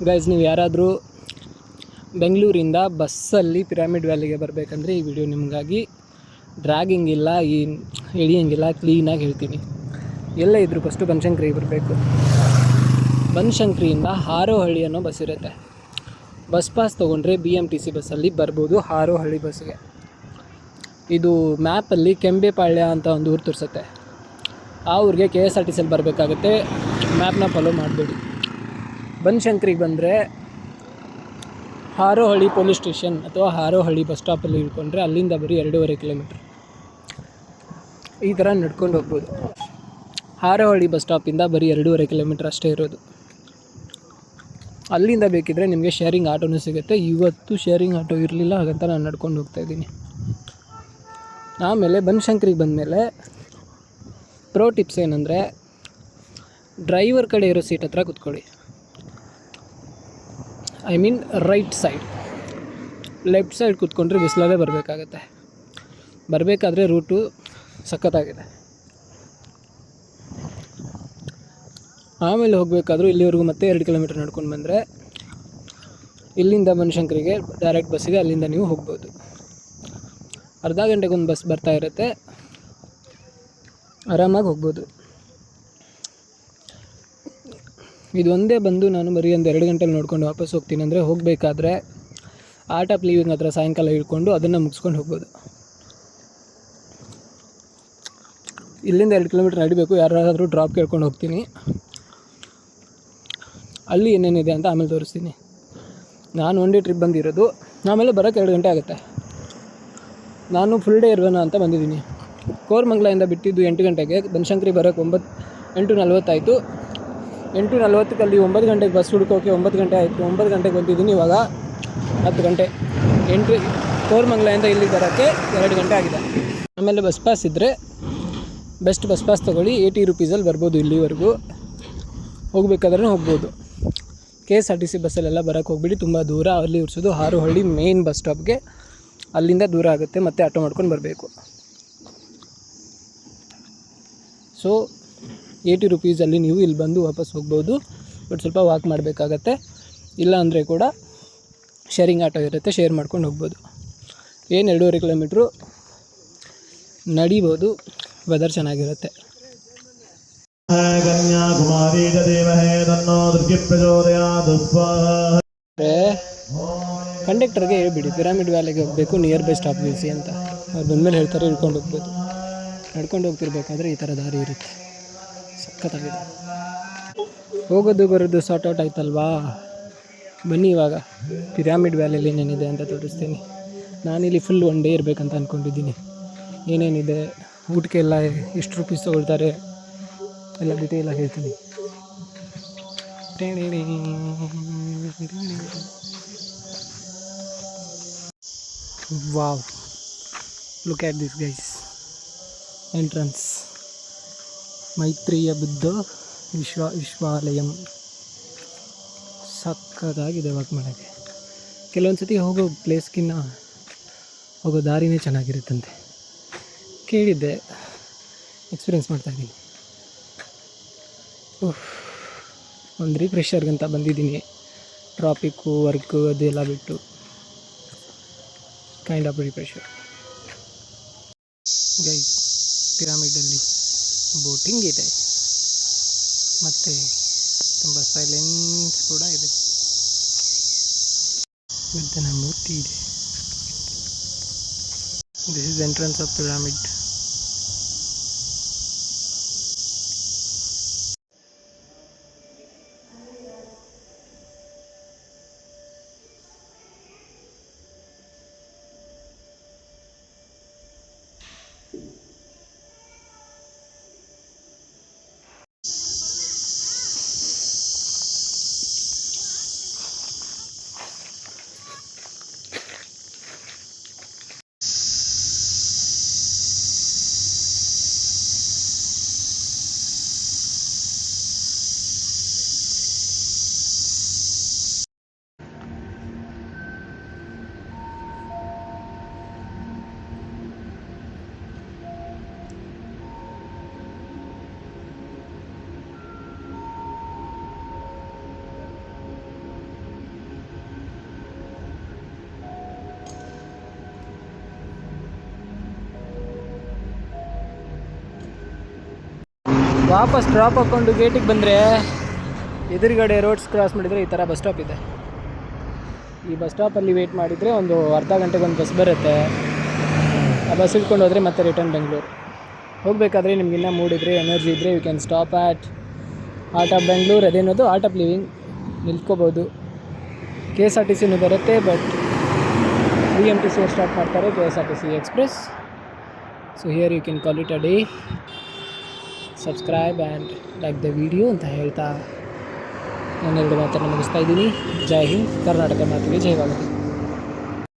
Guys, ನೀವು ಯಾರಾದರೂ ಬೆಂಗಳೂರಿಂದ ಬಸ್ಸಲ್ಲಿ ಪಿರಾಮಿಡ್ ವ್ಯಾಲಿಗೆ ಬರಬೇಕಂದ್ರೆ ಈ ವಿಡಿಯೋ ನಿಮಗಾಗಿ. ಡ್ರ್ಯಾಗಿಂಗ್ ಇಲ್ಲ, ಈ ಎಳಿಯಂಗಿಲ್ಲ, ಕ್ಲೀನಾಗಿ ಹೇಳ್ತೀನಿ. ಎಲ್ಲ ಇದ್ದರೂ ಫಸ್ಟು ಬನಶಂಕರಿಗೆ ಬರಬೇಕು. ಬನಶಂಕರಿಯಿಂದ ಹಾರೋಹಳ್ಳಿ ಅನ್ನೋ ಬಸ್ ಇರುತ್ತೆ. ಬಸ್ ಪಾಸ್ ತೊಗೊಂಡ್ರೆ BMTC ಬಸ್ಸಲ್ಲಿ ಬರ್ಬೋದು ಹಾರೋಹಳ್ಳಿ ಬಸ್ಸಿಗೆ. ಇದು ಮ್ಯಾಪಲ್ಲಿ ಕೆಂಬೇಪಾಳ್ಯ ಅಂತ ಒಂದು ಊರು ತೋರಿಸುತ್ತೆ. ಆ ಊರಿಗೆ KSRTCಲ್ಲಿ ಬರಬೇಕಾಗುತ್ತೆ. ಮ್ಯಾಪ್ನ ಫಾಲೋ ಮಾಡಬೇಡಿ. ಬನಶಂಕರಿಗೆ ಬಂದರೆ ಹಾರೋಹಳ್ಳಿ ಪೊಲೀಸ್ ಸ್ಟೇಷನ್ ಅಥವಾ ಹಾರೋಹಳ್ಳಿ ಬಸ್ ಸ್ಟಾಪಲ್ಲಿ ಇಳ್ಕೊಂಡ್ರೆ ಅಲ್ಲಿಂದ ಬರೀ 2.5 ಕಿಲೋಮೀಟ್ರ್ ಈ ಥರ ನಡ್ಕೊಂಡು ಹೋಗ್ಬೋದು. ಹಾರೋಹಳ್ಳಿ ಬಸ್ ಸ್ಟಾಪಿಂದ ಬರೀ 2.5 ಕಿಲೋಮೀಟ್ರ್ ಅಷ್ಟೇ ಇರೋದು. ಅಲ್ಲಿಂದ ಬೇಕಿದ್ದರೆ ನಿಮಗೆ ಶೇರಿಂಗ್ ಆಟೋನೂ ಸಿಗುತ್ತೆ. ಇವತ್ತು ಶೇರಿಂಗ್ ಆಟೋ ಇರಲಿಲ್ಲ, ಹಾಗಂತ ನಾನು ನಡ್ಕೊಂಡು ಹೋಗ್ತಾಯಿದ್ದೀನಿ. ಆಮೇಲೆ ಬನಶಂಕರಿಗೆ ಬಂದಮೇಲೆ ಪ್ರೋ ಟಿಪ್ಸ್ ಏನಂದರೆ, ಡ್ರೈವರ್ ಕಡೆ ಇರೋ ಸೀಟ್ ಹತ್ರ ಕೂತ್ಕೊಳ್ಳಿ. I mean right side. Left side ಕೂತ್ಕೊಂಡ್ರೆ ಬಿಸಿಲಲ್ಲೇ ಬರಬೇಕಾಗತ್ತೆ. ಬರಬೇಕಾದ್ರೆ ರೂಟು ಸಖತ್ತಾಗಿದೆ. ಆಮೇಲೆ ಹೋಗಬೇಕಾದ್ರೂ ಇಲ್ಲಿವರೆಗೂ ಮತ್ತೆ 2 ಕಿಲೋಮೀಟ್ರ್ ನಡ್ಕೊಂಡು ಬಂದರೆ ಇಲ್ಲಿಂದ ಬನಶಂಕರಿಗೆ ಡೈರೆಕ್ಟ್ ಬಸ್ಸಿಗೆ ಅಲ್ಲಿಂದ ನೀವು ಹೋಗ್ಬೋದು. ಅರ್ಧ ಗಂಟೆಗೊಂದು ಬಸ್ ಬರ್ತಾ ಇರುತ್ತೆ, ಆರಾಮಾಗಿ ಹೋಗ್ಬೋದು. ಇದು ಒಂದೇ ಬಂದು ನಾನು ಬರೀ ಒಂದು 2 ಗಂಟೆಲಿ ನೋಡ್ಕೊಂಡು ವಾಪಸ್ ಹೋಗ್ತೀನಿ ಅಂದರೆ, ಹೋಗಬೇಕಾದ್ರೆ ಆರ್ಟ್ ಆಫ್ ಲೀವಿಂಗ್ ಹತ್ರ ಸಾಯಂಕಾಲ ಇಳ್ಕೊಂಡು ಅದನ್ನು ಮುಗಿಸ್ಕೊಂಡು ಹೋಗ್ಬೋದು. ಇಲ್ಲಿಂದ 2 ಕಿಲೋಮೀಟ್ರ್ ನಡಿಬೇಕು. ಯಾರಾದರೂ ಡ್ರಾಪ್ ಕೇಳ್ಕೊಂಡು ಹೋಗ್ತೀನಿ. ಅಲ್ಲಿ ಏನೇನಿದೆ ಅಂತ ಆಮೇಲೆ ತೋರಿಸ್ತೀನಿ. ನಾನು ಒನ್ ಡೇ ಟ್ರಿಪ್ ಬಂದಿರೋದು, ಆಮೇಲೆ ಬರೋಕ್ಕೆ 2 ಗಂಟೆ ಆಗುತ್ತೆ. ನಾನು ಫುಲ್ ಡೇ ಇರೋಣ ಅಂತ ಬಂದಿದ್ದೀನಿ. ಕೋರಮಂಗಲದಿಂದ ಬಿಟ್ಟಿದ್ದು 8 ಗಂಟೆಗೆ, ಬನಶಂಕರಿ ಬರೋಕ್ಕೆ 8:40 ಆಯಿತು. 8:40ಕ್ಕೆ ಅಲ್ಲಿ 9 ಗಂಟೆಗೆ ಬಸ್ ಹುಡ್ಕೋಕೆ 9 ಗಂಟೆ ಆಯಿತು. 9 ಗಂಟೆಗೆ ಬಂದಿದ್ದೀನಿ. ಇವಾಗ 10 ಗಂಟೆ. ಕೋರಮಂಗಲದಿಂದ ಇಲ್ಲಿ ಬರೋಕ್ಕೆ 2 ಗಂಟೆ ಆಗಿದೆ. ಆಮೇಲೆ ಬಸ್ ಪಾಸ್ ಇದ್ದರೆ ಬೆಸ್ಟ್ ಬಸ್ ಪಾಸ್ ತೊಗೊಳ್ಳಿ. 80 ರೂಪೀಸಲ್ಲಿ ಬರ್ಬೋದು. ಇಲ್ಲಿವರೆಗೂ ಹೋಗಬೇಕಾದ್ರೆ ಹೋಗ್ಬೋದು. KSRTC ಬಸ್ಸಲ್ಲೆಲ್ಲ ಬರೋಕ್ಕೆ ಹೋಗ್ಬಿಡಿ, ತುಂಬ ದೂರ. ಅಲ್ಲಿ ಉರ್ಸೋದು ಹಾರೋಹಳ್ಳಿ ಮೇನ್ ಬಸ್ ಸ್ಟಾಪ್ಗೆ, ಅಲ್ಲಿಂದ ದೂರ ಆಗುತ್ತೆ. ಮತ್ತೆ ಆಟೋ ಮಾಡ್ಕೊಂಡು ಬರಬೇಕು. ಸೊ 80 ರೂಪೀಸಲ್ಲಿ ನೀವು ಇಲ್ಲಿ ಬಂದು ವಾಪಸ್ ಹೋಗ್ಬೋದು. ಬಟ್ ಸ್ವಲ್ಪ ವಾಕ್ ಮಾಡಬೇಕಾಗತ್ತೆ. ಇಲ್ಲ ಅಂದರೆ ಕೂಡ ಶೇರಿಂಗ್ ಆಟೋ ಇರುತ್ತೆ, ಶೇರ್ ಮಾಡ್ಕೊಂಡು ಹೋಗ್ಬೋದು. ಏನು 2.5 ಕಿಲೋಮೀಟ್ರು ನಡಿಬೋದು. ವೆದರ್ ಚೆನ್ನಾಗಿರುತ್ತೆ. ಕಂಡಕ್ಟರ್ಗೆ ಹೇಳ್ಬಿಡಿ ಪಿರಾಮಿಡ್ ವ್ಯಾಲಿಗೆ ಹೋಗಬೇಕು, ನಿಯರ್ ಬೈ ಸ್ಟಾಪ್ ನಿಲ್ಲಿಸಿ ಅಂತ. ಅವ್ರು ಬಂದಮೇಲೆ ಹೇಳ್ತಾರೆ, ಇಳ್ಕೊಂಡು ಹೋಗ್ಬೋದು. ನಡ್ಕೊಂಡು ಹೋಗ್ತಿರ್ಬೇಕಾದ್ರೆ ಈ ಥರ ದಾರಿ ಇರುತ್ತೆ. ಸಖತ್ತಾಗಿದೆ. ಹೋಗೋದು ಬರೋದು ಸಾರ್ಟ್ ಔಟ್ ಆಯ್ತಲ್ವಾ? ಬನ್ನಿ ಇವಾಗ ಪಿರಾಮಿಡ್ ವ್ಯಾಲಿಯಲ್ಲಿ ಏನೇನಿದೆ ಅಂತ ತೋರಿಸ್ತೀನಿ. ನಾನಿಲ್ಲಿ ಫುಲ್ ಒನ್ ಡೇ ಇರಬೇಕಂತ ಅಂದ್ಕೊಂಡಿದ್ದೀನಿ. ಏನೇನಿದೆ, ಊಟಕ್ಕೆಲ್ಲ ಎಷ್ಟು ರೂಪೀಸ್ ತೊಗೊಳ್ತಾರೆ ಎಲ್ಲ ಡೀಟೇಲಾಗಿ ಹೇಳ್ತೀನಿ. Wow, look at this guys. Entrance Maitreya Buddha Vishwalayam. ಸಕ್ಕತ್ತಾಗಿದೆ ವಾಕ್ ಮಾಡೋಕ್ಕೆ. ಕೆಲವೊಂದು ಸತಿ ಹೋಗೋ ಪ್ಲೇಸ್ಗಿನ್ನ ಹೋಗೋ ದಾರಿನೇ ಚೆನ್ನಾಗಿರುತ್ತಂತೆ. ಕೇಳಿದ್ದೆ, ಎಕ್ಸ್ಪೀರಿಯೆನ್ಸ್ ಮಾಡ್ತಾಯಿದ್ದೀನಿ. ಒಂದು ರಿಫ್ರೆಷರ್ಗಂತ ಬಂದಿದ್ದೀನಿ. ಟ್ರಾಫಿಕ್ಕು, ವರ್ಕು ಅದೆಲ್ಲ ಬಿಟ್ಟು ಕೈಂಡ್ ಆಫ್ ರಿಫ್ರೆಷರ್. ಗೈಸ್, ಪಿರಾಮಿಡಲ್ಲಿ ಬೋಟಿಂಗ್ ಇದೆ ಮತ್ತು ತುಂಬ ಸೈಲೆನ್ಸ್ ಕೂಡ ಇದೆ. ಬುದ್ಧನ ಮೂರ್ತಿ ಇದೆ. This is entrance of pyramid. ವಾಪಸ್ ಡ್ರಾಪ್ ಹಾಕ್ಕೊಂಡು ಗೇಟಿಗೆ ಬಂದರೆ ಎದುರುಗಡೆ ರೋಡ್ಸ್ ಕ್ರಾಸ್ ಮಾಡಿದರೆ ಈ ಥರ ಬಸ್ ಸ್ಟಾಪ್ ಇದೆ. ಈ ಬಸ್ ಸ್ಟಾಪಲ್ಲಿ ವೆಯ್ಟ್ ಮಾಡಿದರೆ ಒಂದು ಅರ್ಧ ಗಂಟೆಗೆ ಒಂದು ಬಸ್ ಬರುತ್ತೆ. ಆ ಬಸ್ ಇಟ್ಕೊಂಡು ಹೋದರೆ ಮತ್ತೆ ರಿಟರ್ನ್ ಬೆಂಗಳೂರು. ಹೋಗಬೇಕಾದ್ರೆ ನಿಮ್ಗೆ ಇನ್ನೂ ಮೂಡಿದ್ರೆ ಎನರ್ಜಿ ಇದ್ದರೆ you can stop at Art of Bengaluru. ಅದೇನೋದು ಆರ್ಟ್ ಆಫ್ ಲಿವಿಂಗ್, ನಿಲ್ತ್ಕೋಬೋದು. KSRTC ಬರುತ್ತೆ, ಬಟ್ BMTC ಸ್ಟಾರ್ಟ್ ಮಾಡ್ತಾರೆ, KSRTC express. So here you can call it a day. Subscribe and like the video ಅಂತ ಹೇಳ್ತಾ ನಾನೆರಡು ಮಾತನ್ನು ಮುಗಿಸ್ತಾ ಇದ್ದೀನಿ. ಜೈ ಹಿಂದ್, ಕರ್ನಾಟಕ ಮಾತಿಗೆ ಜಯವಾಗಲಿ.